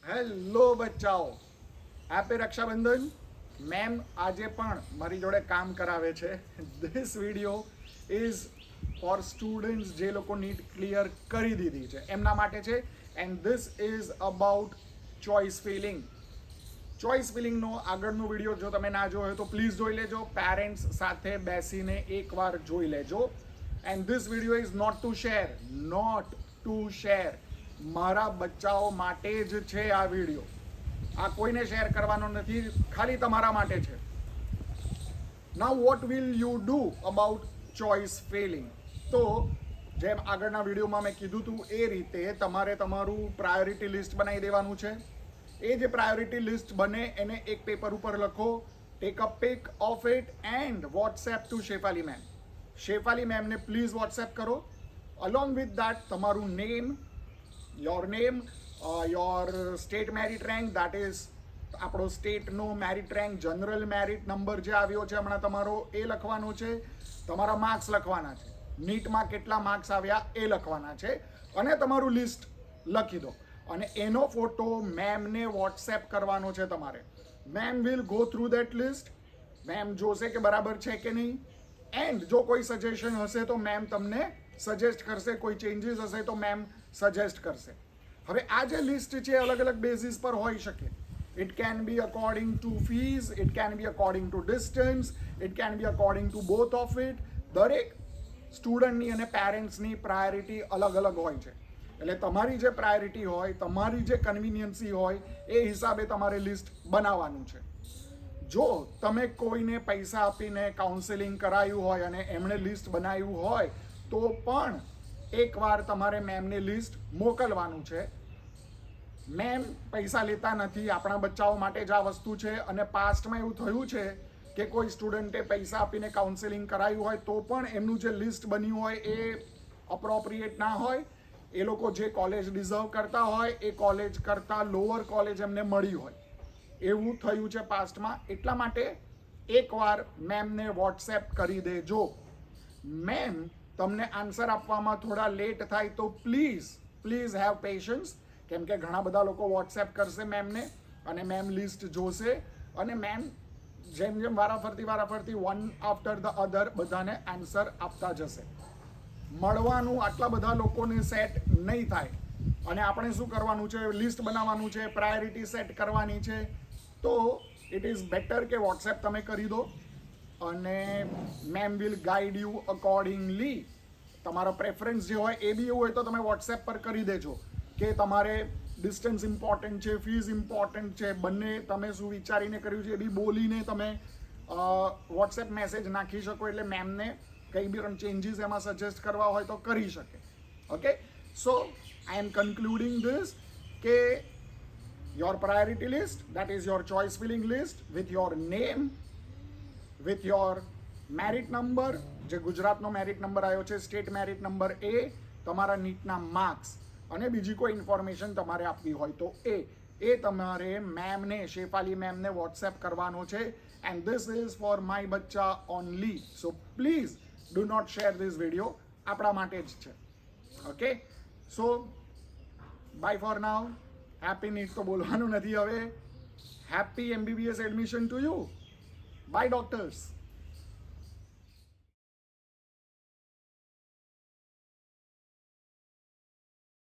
Hello બચ્ચાઓ, happy Rakshabandhan. Ma'am આજે પણ મારી જોડે કામ કરાવે છે. This video is for students જે લોકો નીટ ક્લિયર કરી દીધી છે એમના માટે છે. And this is about choice filling. Choice ફિલિંગનો આગળનો વિડીયો જો તમે ના જોયો તો પ્લીઝ જોઈ લેજો. પેરેન્ટ્સ સાથે બેસીને એકવાર જોઈ લેજો. And this video is not to share. મારા બચ્ચાઓ માટે જ છે આ વિડીયો. આ કોઈને શેર કરવાનો નથી, ખાલી તમારા માટે છે. નાઉ what will you do about choice Fehling? તો જેમ આગળના વિડીયોમાં મેં કીધું હતું એ રીતે તમારે તમારું પ્રાયોરિટી લિસ્ટ બનાવી દેવાનું છે. એ જે પ્રાયોરિટી લિસ્ટ બને એને એક પેપર ઉપર લખો, take a pic of it and WhatsApp to Shefali ma'am. Shefali મેમને પ્લીઝ વોટ્સએપ કરો. અલોંગ વિથ દેટ તમારું name, your name, your state merit rank, that is આપણો સ્ટેટનો merit rank, general merit number જે આવ્યો છે હમણાં તમારો એ લખવાનો છે. તમારા માર્ક્સ લખવાના છે, નીટમાં કેટલા માર્ક્સ આવ્યા એ લખવાના છે, અને તમારું લિસ્ટ લખી દો અને એનો ફોટો મેમને વોટ્સએપ કરવાનો છે તમારે. Ma'am will go through that list. Ma'am જોશે કે બરાબર છે કે નહીં. એન્ડ જો કોઈ સજેશન હશે તો મેમ તમને સજેસ્ટ કરશે, કોઈ ચેન્જીસ હશે તો મેમ સજેસ્ટ કરશે. હવે આ જે લિસ્ટ છે અલગ અલગ બેઝિસ પર હોઈ શકે. It can be according to fees, it can be according to distance, it can be according to both of it. દરેક સ્ટુડન્ટની અને પેરેન્ટ્સની પ્રાયોરિટી અલગ અલગ હોય છે. એટલે તમારી જે પ્રાયોરિટી હોય, તમારી જે કન્વિનિયન્સી હોય એ હિસાબે તમારે લિસ્ટ બનાવવાનું છે. જો તમે કોઈને પૈસા આપીને કાઉન્સેલિંગ કરાયું હોય અને એમણે લિસ્ટ બનાવ્યું હોય તો પણ એકવાર તમારે મેમને લિસ્ટ મોકલવાનું છે. મેમ પૈસા લેતા નથી, આપણા બચ્ચાઓ માટે જ આ વસ્તુ છે. અને પાસ્ટમાં એવું થયું છે કે કોઈ સ્ટુડન્ટે પૈસા આપીને કાઉન્સેલિંગ કરાયું હોય તો પણ એમનું જે લિસ્ટ બન્યું હોય એ અપ્રોપ્રિએટ ના હોય. એ લોકો જે કોલેજ ડિઝર્વ કરતા હોય એ કોલેજ કરતાં લોઅર કોલેજ એમને મળી હોય, એવું થયું છે પાસ્ટમાં. એટલા માટે એકવાર મેમને વોટ્સએપ કરી દેજો. મેમ તમને આન્સર આપવામાં થોડા લેટ થાય તો પ્લીઝ હેવ પેશન્સ, કેમ કે ઘણા બધા લોકો વોટ્સએપ કરશે મેમને અને મેમ લિસ્ટ જોશે અને મેમ જેમ જેમ વારાફરતી વન આફ્ટર ધ અધર બધાને આન્સર આપતા જશે. મળવાનું આટલા બધા લોકોને સેટ નહીં થાય. અને આપણે શું કરવાનું છે, લિસ્ટ બનાવવાનું છે, પ્રાયોરિટી સેટ કરવાની છે. તો ઇટ ઇઝ બેટર કે વોટ્સએપ તમે કરી દો અને ma'am will guide you accordingly. તમારો પ્રેફરન્સ જે હોય એ બી એવું હોય તો તમે વોટ્સએપ પર કરી દેજો કે તમારે ડિસ્ટન્સ ઇમ્પોર્ટન્ટ છે, ફીઝ ઇમ્પોર્ટન્ટ છે, બંને તમે શું વિચારીને કર્યું છે એ બી બોલીને તમે વોટ્સએપ મેસેજ નાખી શકો. એટલે મેમને કંઈ બી પણ ચેન્જીસ એમાં સજેસ્ટ કરવા હોય તો કરી શકે. Okay, so I am concluding this કે your priority list, that is your choice filling list with your name, with your merit number, જે ગુજરાતનો મેરિટ નંબર આવ્યો છે, સ્ટેટ મેરિટ નંબર, એ તમારા નીટના માર્ક્સ અને બીજી કોઈ ઇન્ફોર્મેશન તમારે આપવી હોય તો એ તમારે મેમને, શેફાલી મેમને વોટ્સએપ કરવાનો છે. And this is for my બચ્ચા only. So please do not share this video. આપણા માટે જ છે. Okay, so bye for now. Happy NEET તો બોલવાનું નથી હવે. Happy MBBS admission to you. Bye doctors.